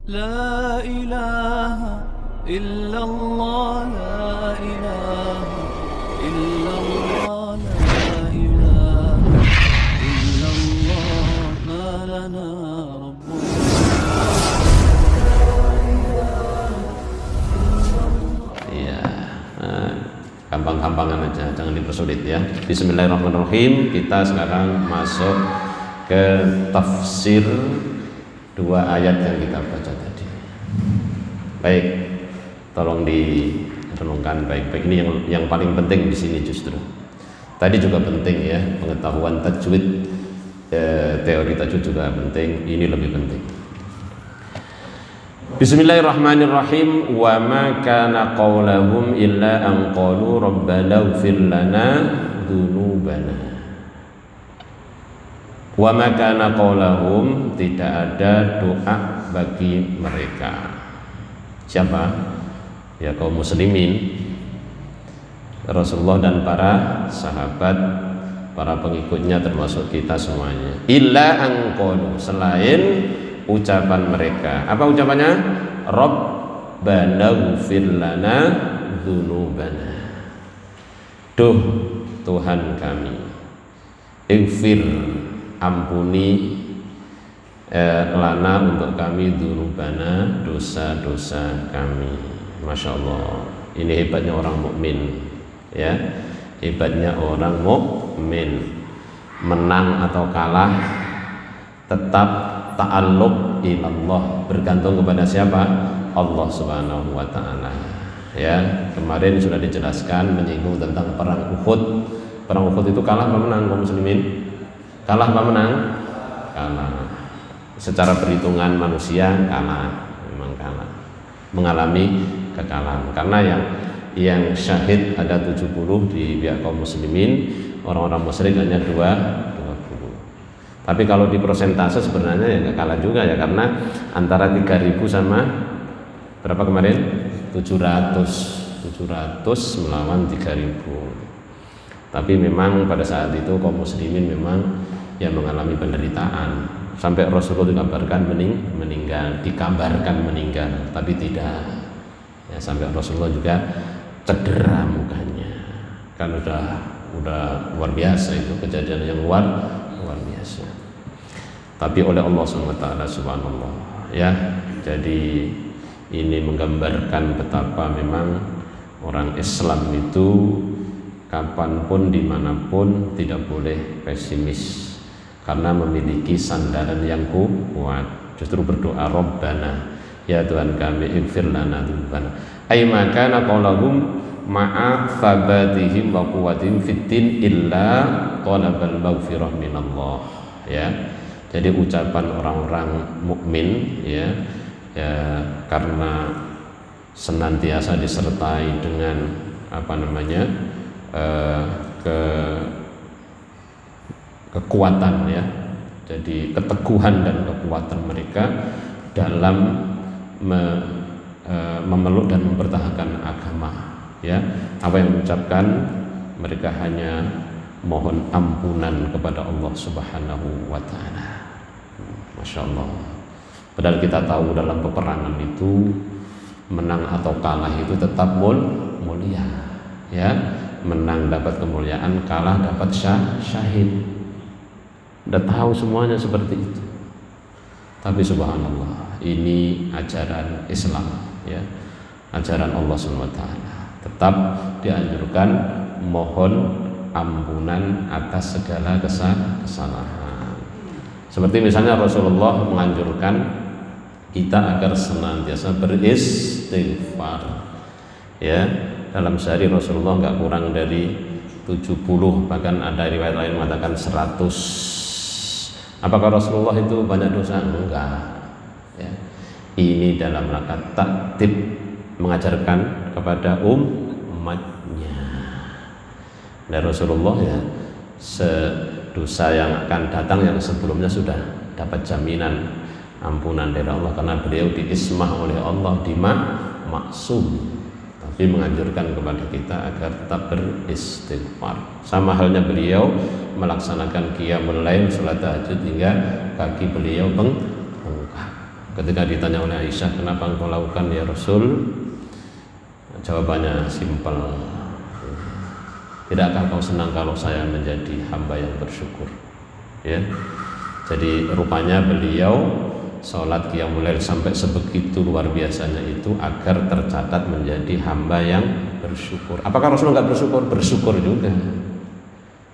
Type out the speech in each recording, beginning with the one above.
لا إله إلا الله لا إله إلا الله لا إله إلا الله ما لنا رب. Iya, gampang-gampangan aja, jangan dipersulit ya. Bismillahirrahmanirrahim. Kita sekarang masuk ke tafsir dua ayat yang kita baca tadi. Baik, tolong direnungkan baik-baik. Ini yang paling penting di sini justru. Tadi juga penting ya, pengetahuan tajwid, teori tajwid juga penting. Ini lebih penting. Bismillahirrahmanirrahim. Wa ma kana qaulahum illa an qalu rabbana ighfir lana dzunubana. Wa ma kana qaulahum, tidak ada doa bagi mereka. Siapa? Ya kaum muslimin, Rasulullah dan para sahabat, para pengikutnya termasuk kita semuanya. Illa an qalu, selain ucapan mereka. Apa ucapannya? Rabbana ighfir lana dzunubana. Duh Tuhan kami, ighfir, ampuni, lana untuk kami, dzunubana, dosa-dosa kami. Masya Allah, ini hebatnya orang mukmin ya, hebatnya orang mukmin. Menang atau kalah tetap ta'alluq ilallah, bergantung kepada siapa? Allah Subhanahu wa ta'ala. Ya, kemarin sudah dijelaskan menyinggung tentang perang Uhud. Perang Uhud itu kalah apa menang kaum muslimin? Kalah apa menang? Kalah. Secara perhitungan manusia kalah, memang kalah. Mengalami kekalahan. Karena yang syahid ada 70 di pihak kaum muslimin, orang-orang musyrik hanya 20. Tapi kalau di persentase sebenarnya ya nggak kalah juga ya, karena antara 3.000 sama berapa kemarin? 700 melawan 3.000. Tapi memang pada saat itu kaum muslimin memang yang mengalami penderitaan, sampai Rasulullah dikabarkan meninggal, tapi tidak ya, sampai Rasulullah juga cedera mukanya, kan udah luar biasa, itu kejadian yang luar biasa. Tapi oleh Allah SWT, subhanallah ya. Jadi ini menggambarkan betapa memang orang Islam itu kapanpun dimanapun tidak boleh pesimis, karena memiliki sandaran yang kuat. Justru berdoa, Rabbana, ya Tuhan kami, ighfir lana dzunubana. Ay makana qaulahum ma'a thabatihim wa quwwatihim fiddin illa talabal maghfirah minallah ya. Jadi ucapan orang-orang mukmin ya, karena senantiasa disertai dengan kekuatan ya, jadi keteguhan dan kekuatan mereka dalam memeluk dan mempertahankan agama ya. Apa yang mengucapkan mereka hanya mohon ampunan kepada Allah Subhanahu wa ta'ala. Masya Allah. Padahal kita tahu dalam peperangan itu menang atau kalah itu tetap mulia ya. Menang dapat kemuliaan, kalah dapat syahid. Udah tahu semuanya seperti itu. Tapi subhanallah, ini ajaran Islam ya, ajaran Allah SWT. Tetap dianjurkan mohon ampunan atas segala kesalahan. Seperti misalnya Rasulullah menganjurkan kita agar senantiasa beristighfar ya. Dalam sehari Rasulullah nggak kurang dari 70, bahkan ada riwayat lain mengatakan 100. Apakah Rasulullah itu banyak dosa? Enggak ya. Ini dalam rangka taktib, mengajarkan kepada umatnya. Dan Rasulullah ya, dosa yang akan datang yang sebelumnya sudah dapat jaminan ampunan dari Allah, karena beliau diismah oleh Allah, maksum. Tapi menganjurkan kepada kita agar tetap beristighfar. Sama halnya beliau melaksanakan qiyamul lail, salat tahajud, hingga kaki beliau bengkak. Ketika ditanya oleh Aisyah, kenapa engkau lakukan ya Rasul? Jawabannya simpel. Tidakkah kau senang kalau saya menjadi hamba yang bersyukur? Ya. Jadi rupanya beliau sholat qiyamul lail sampai sebegitu luar biasanya itu agar tercatat menjadi hamba yang bersyukur. Apakah Rasul nggak bersyukur? Bersyukur juga.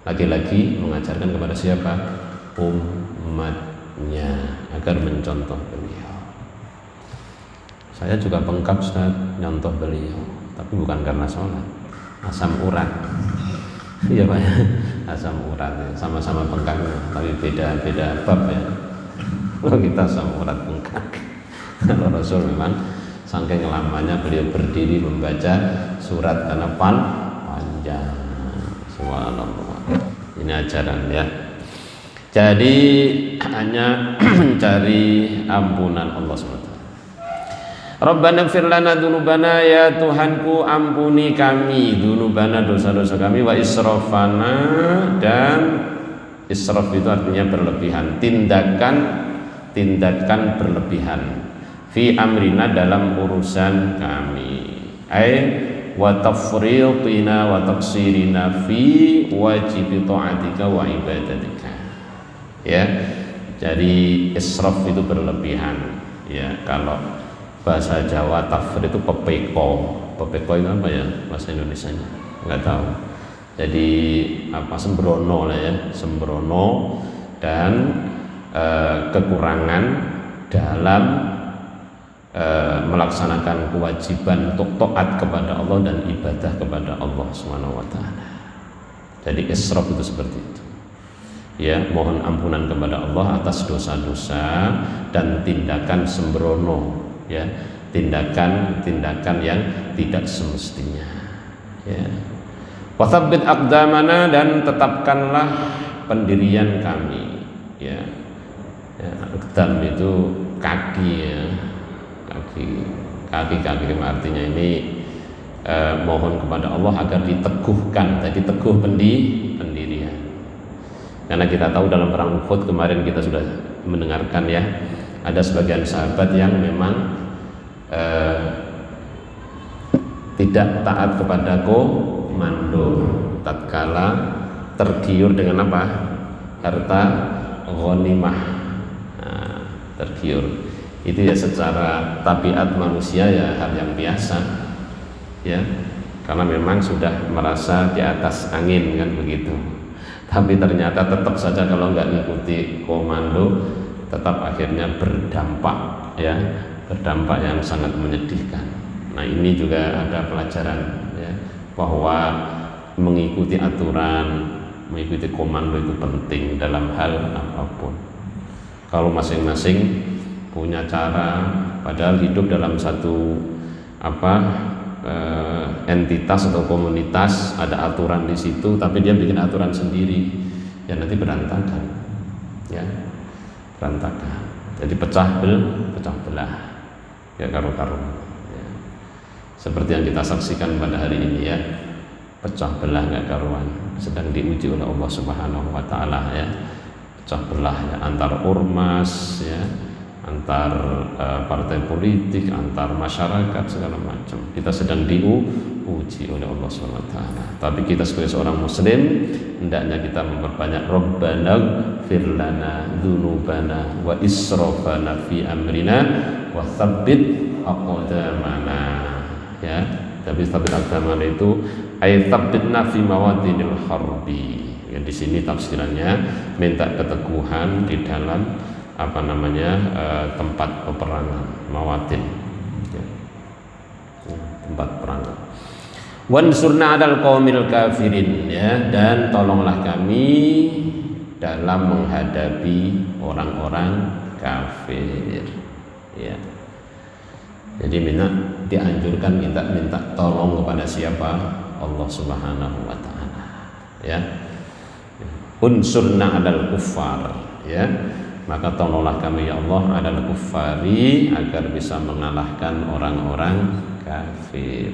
Lagi-lagi mengajarkan kepada siapa? Umatnya, agar mencontoh beliau. Saya juga bengkak Ustaz nyontoh beliau, tapi bukan karena sholat. Asam urat. Iya Pak ya, asam urat ya. Sama-sama bengkaknya, tapi beda bab ya. Kalau kita asam urat bengkak. Kalau Rasul memang saking lamanya beliau berdiri membaca surat karena panjang. Subhanallah. Ini ajaran ya. Jadi hanya mencari ampunan Allah SWT. Rabbana ighfir lana dzunubana, ya Tuhanku ampuni kami dzunubana, dosa-dosa kami, wa israfana, dan israf itu artinya berlebihan, tindakan berlebihan, fi amrina dalam urusan kami, wa tafriqina wa taqsirina fi wajib ta'atika wa ibadatika. Ya, jadi israf itu berlebihan. Ya, kalau bahasa Jawa tafsir itu pepeko itu apa ya bahasa Indonesianya? Nggak tahu. Jadi apa, sembrono lah ya, sembrono dan kekurangan dalam melaksanakan kewajiban untuk taat kepada Allah dan ibadah kepada Allah Subhanahu wa taala. Jadi israf itu seperti itu. Ya, mohon ampunan kepada Allah atas dosa-dosa dan tindakan sembrono, ya, tindakan yang tidak semestinya. Ya. Watsabbit aqdamana, dan tetapkanlah pendirian kami. Ya. Ya, aqdam itu kaki ya. Kaki artinya ini mohon kepada Allah agar diteguhkan. Tadi teguh pendirian. Karena kita tahu dalam perang Uhud kemarin kita sudah mendengarkan ya, ada sebagian sahabat yang memang tidak taat kepada komando tatkala tergiur dengan apa? Harta ghanimah. Nah, tergiur itu ya secara tabiat manusia ya hal yang biasa ya, karena memang sudah merasa di atas angin kan begitu. Tapi ternyata tetap saja kalau nggak ngikuti komando tetap akhirnya berdampak ya, berdampak yang sangat menyedihkan. Nah ini juga ada pelajaran ya, bahwa mengikuti aturan, mengikuti komando itu penting dalam hal apapun. Kalau masing-masing punya cara, padahal hidup dalam satu entitas atau komunitas, ada aturan di situ, tapi dia bikin aturan sendiri, ya nanti berantakan, ya berantakan. Jadi pecah belah, ya karu-karuan. Ya. Seperti yang kita saksikan pada hari ini ya, pecah belah nggak karuan, sedang diuji oleh Allah Subhanahu Wa Taala ya, pecah belah ya, antar ormas ya, antar partai politik, antar masyarakat segala macam. Kita sedang diuji oleh Allah SWT. Tapi kita sebagai seorang muslim hendaknya kita memperbanyak Rabbana ighfir lana dzunubana wa israfana fi amrina wa tsabbit aqdamana. Ya, tapi tsabbit aqdamana itu ay tsabbitna fi mawadinil harbi. Ya, di sini tafsirannya minta keteguhan di dalam tempat peperangan, mawatin ya. Tempat perangan. Wansurna 'alal qaumil kafirin ya, dan tolonglah kami dalam menghadapi orang-orang kafir ya. Jadi dianjurkan minta tolong kepada siapa? Allah Subhanahu wa taala ya. Unsurna 'alal kuffar ya, maka tolonglah kami ya Allah adalah kuffari, agar bisa mengalahkan orang-orang kafir.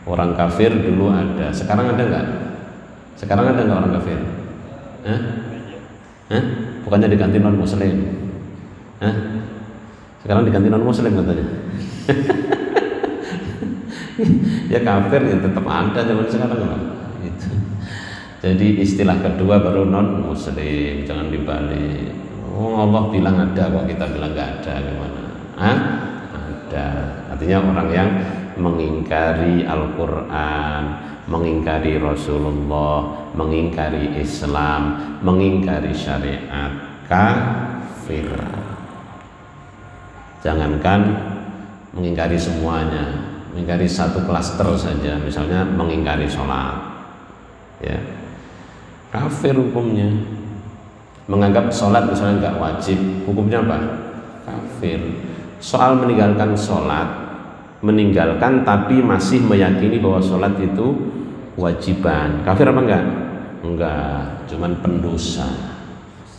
Orang kafir dulu ada, sekarang ada nggak? Sekarang ada nggak orang kafir? Bukannya diganti non muslim? Sekarang diganti non muslim katanya. Ya kafir ya tetap ada zaman sekarang Pak. Gitu. Jadi istilah kedua baru non muslim, jangan dibalik. Oh Allah bilang ada kok kita bilang nggak ada, gimana? Ada. Artinya orang yang mengingkari Al-Quran, mengingkari Rasulullah, mengingkari Islam, mengingkari syariat, kafir. Jangankan mengingkari semuanya, mengingkari satu klaster saja, misalnya mengingkari sholat, ya kafir hukumnya. Menganggap sholat misalnya nggak wajib, hukumnya apa? Kafir. Soal meninggalkan sholat, meninggalkan tapi masih meyakini bahwa sholat itu kewajiban, kafir apa enggak? Enggak, cuman pendosa.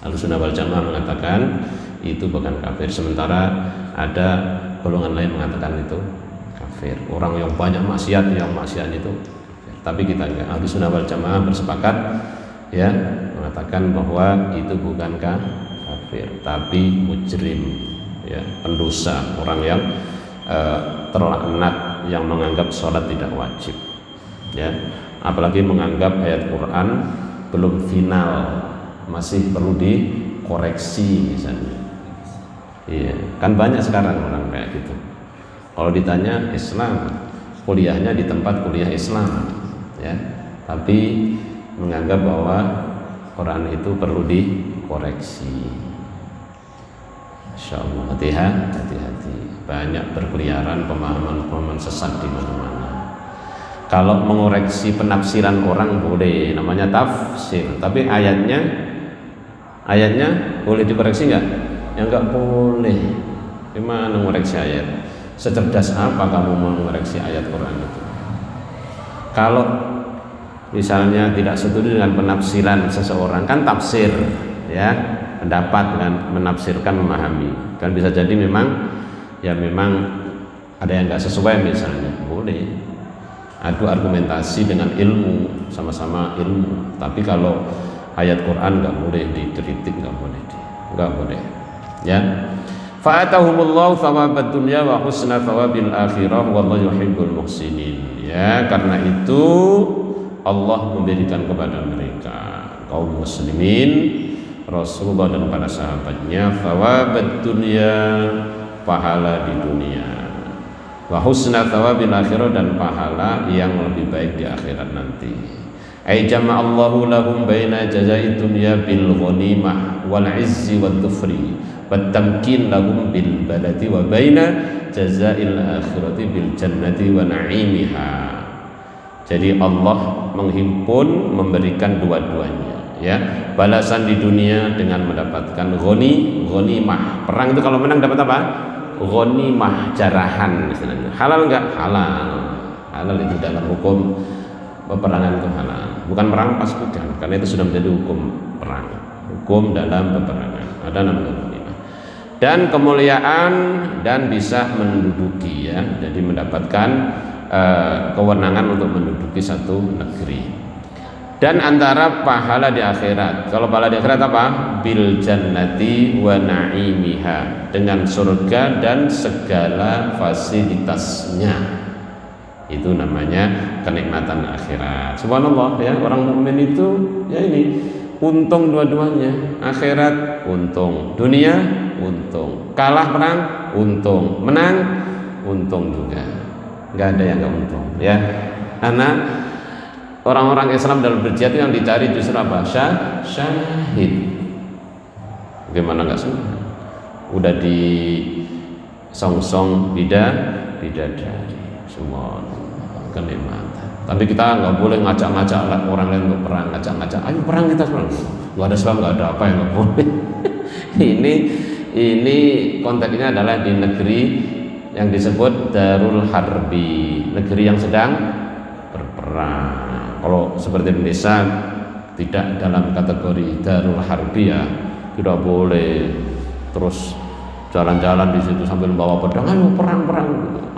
Ahlussunnah wal Jamaah mengatakan itu bukan kafir, sementara ada golongan lain mengatakan itu kafir. Orang yang banyak maksiat, yang maksiat itu kafir. Tapi kita enggak. Ahlussunnah wal Jamaah bersepakat ya mengatakan bahwa itu bukan kafir, tapi mujrim, ya pendosa, orang yang terlaknat, yang menganggap sholat tidak wajib, ya apalagi menganggap ayat Quran belum final, masih perlu dikoreksi misalnya. Iya, kan banyak sekarang orang kayak gitu. Kalau ditanya Islam, kuliahnya di tempat kuliah Islam, ya, tapi menganggap bahwa Quran itu perlu dikoreksi. Insyaallah hati-hati, banyak berkeliaran pemahaman-pemahaman sesat di mana-mana. Kalau mengoreksi penafsiran orang boleh, namanya tafsir, tapi ayatnya boleh dikoreksi nggak? Ya nggak boleh. Gimana mengoreksi ayat? Secerdas apa kamu mau mengoreksi ayat Quran itu? Kalau misalnya tidak setuju dengan penafsiran seseorang, kan tafsir, ya pendapat dengan menafsirkan, memahami, kan bisa jadi memang ada yang nggak sesuai misalnya, boleh adu argumentasi dengan ilmu, sama-sama ilmu. Tapi kalau ayat Quran nggak boleh dikritik, nggak boleh, ya. Fa'atahumullahu thawabad dunya wa husna thawabil akhirah wallahu yuhibbul muhsinin. Ya, karena itu Allah memberikan kepada mereka kaum muslimin, Rasulullah dan para sahabatnya, thawabad dunya, pahala di dunia, wa husna thawabil akhirah, dan pahala yang lebih baik di akhirat nanti. Ay jama'allahu lahum baina jazai dunya bil ghanimah wal izzi wad dhufri wat tamkin lahum bil balati wa baina jazail akhirati bil jannati wa na'imiha. Jadi Allah menghimpun, memberikan dua-duanya, ya, balasan di dunia dengan mendapatkan ghanimah. Perang itu kalau menang dapat apa? Ghanimah, jarahan misalnya. Halal enggak? Halal itu dalam hukum peperangan itu halal. Bukan merampas, bukan, karena itu sudah menjadi hukum perang, hukum dalam peperangan. Ada namanya ghanimah. Dan kemuliaan, dan bisa menduduki, ya, jadi mendapatkan kewenangan untuk menduduki satu negeri. Dan antara pahala di akhirat, kalau pahala di akhirat apa? Bil jannati wa na'imiha, dengan surga dan segala fasilitasnya. Itu namanya kenikmatan akhirat. Subhanallah, ya, orang mukmin itu ya ini untung dua-duanya. Akhirat untung, dunia untung, kalah perang untung, menang untung juga. Nggak ada yang nggak untung, ya. Karena orang-orang Islam dalam berjihad yang dicari justru apa? Syahid. Gimana nggak semua? Udah di song-song bidadari semua kenikmatan. Tapi kita nggak boleh ngajak-ngajak orang lain untuk perang, ngajak-ngajak, ayo perang kita perang. Nggak ada sebab, nggak ada apa yang nggak boleh. ini konteksnya adalah di negeri yang disebut Darul Harbi, negeri yang sedang berperang. Kalau seperti Indonesia tidak dalam kategori Darul Harbi, ya, tidak boleh terus jalan-jalan di situ sambil membawa pedang, ayo perang-perang,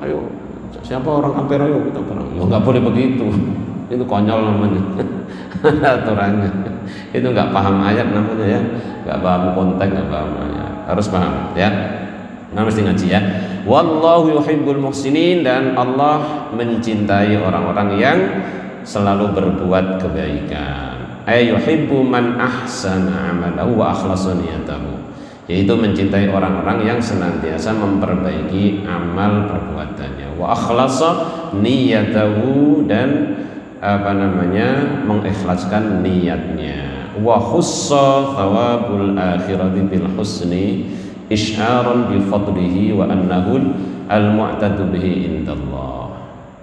ayo siapa orang kafir ayo kita perang. Nggak boleh begitu, itu konyol namanya. Aturannya itu nggak paham ayat namanya, ya, nggak paham konteks, nggak paham ayat. Harus paham, ya. Nah, mesti ngaji ya. Wallahu yuhibbul muhsinin, dan Allah mencintai orang-orang yang selalu berbuat kebaikan. Ay yuhibbu man ahsana amalahu wa akhlasa niyatahu, yaitu mencintai orang-orang yang senantiasa memperbaiki amal perbuatannya, wa akhlasa niyatahu, dan mengikhlaskan niatnya, wa khussa thawabul akhirati bil husni isyaron bi fadlihi wa annahu al-mu'tadu bihi indallah.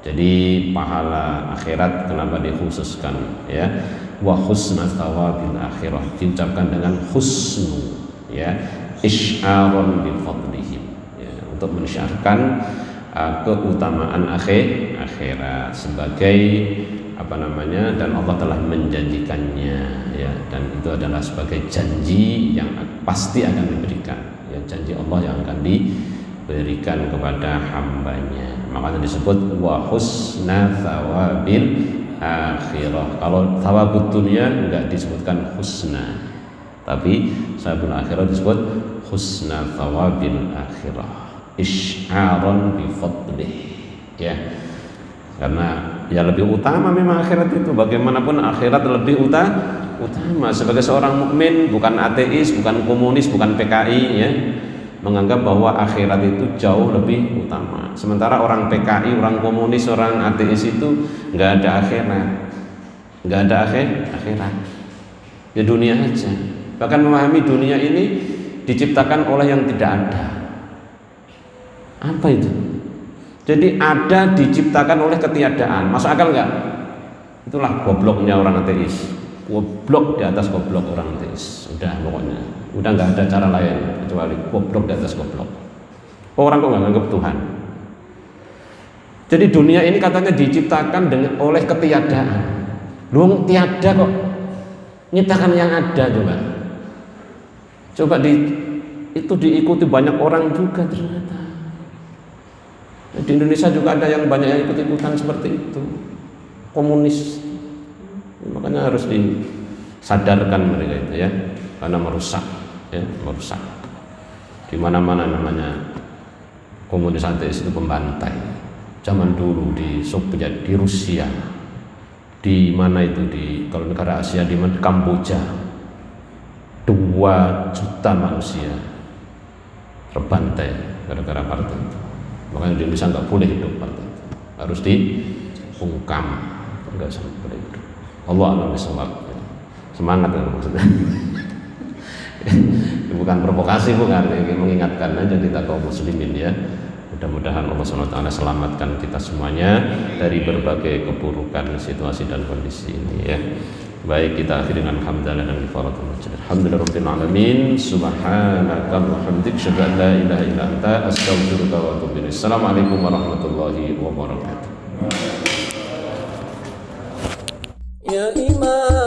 Jadi pahala akhirat kenapa dikhususkan ya? Wa husna thawabil akhirah, diucapkan dengan husnu ya, isyaron bi fadlihi ya, untuk mensyiarkan keutamaan akhirat sebagai dan Allah telah menjanjikannya ya, dan itu adalah sebagai janji yang pasti akan diberikan ya, janji Allah yang akan diberikan kepada hambanya, makanya disebut wa husna thawabil akhirah. Kalau thawabud dunya enggak disebutkan husna, tapi thawabul akhirah disebut husna thawabil akhirah isyaron bi fadlih ya, karena ya lebih utama memang akhirat itu, bagaimanapun akhirat lebih utama. Sebagai seorang mukmin, bukan ateis, bukan komunis, bukan PKI ya, menganggap bahwa akhirat itu jauh lebih utama. Sementara orang PKI, orang komunis, orang ateis itu nggak ada akhirat, nggak ada akhirat, ya dunia aja. Bahkan memahami dunia ini diciptakan oleh yang tidak ada. Apa itu? Jadi ada diciptakan oleh ketiadaan. Masuk akal nggak? Itulah gobloknya orang ateis. Goblok di atas goblok orang ateis. Udah pokoknya. Udah nggak ada cara lain kecuali goblok di atas goblok. Orang kok nggak nganggap Tuhan? Jadi dunia ini katanya diciptakan oleh ketiadaan. Lu tiada kok nyiptakan yang ada, coba itu diikuti banyak orang juga ternyata. Di Indonesia juga ada yang banyak yang ikut-ikutan seperti itu, komunis. Makanya harus disadarkan mereka itu ya, karena merusak ya, merusak. Di mana-mana namanya komunis ateis itu pembantai. Zaman dulu di Soviet, di Rusia, di mana itu, di kalau negara Asia, di Kamboja, 2 juta manusia terbantai gara-gara partai itu. Makanya di Indonesia nggak boleh hidup partai itu, harus dibungkam, nggak boleh hidup. Allah alam bisawab. Semangat kan maksudnya. Bukan provokasi, bukan, mengingatkan aja kita kaum muslimin ya. Mudah-mudahan Allah SWT selamatkan kita semuanya dari berbagai keburukan situasi dan kondisi ini ya. Baik, kita akhiri dengan hamdalah dan kifaratul majid. Alhamdulillahirabbil alamin. Subhanaka wa hamdika asyhadu an la ilaha illa anta astaghfiruka wa atubu ilaik. Assalamualaikum warahmatullahi wabarakatuh. Ya Imam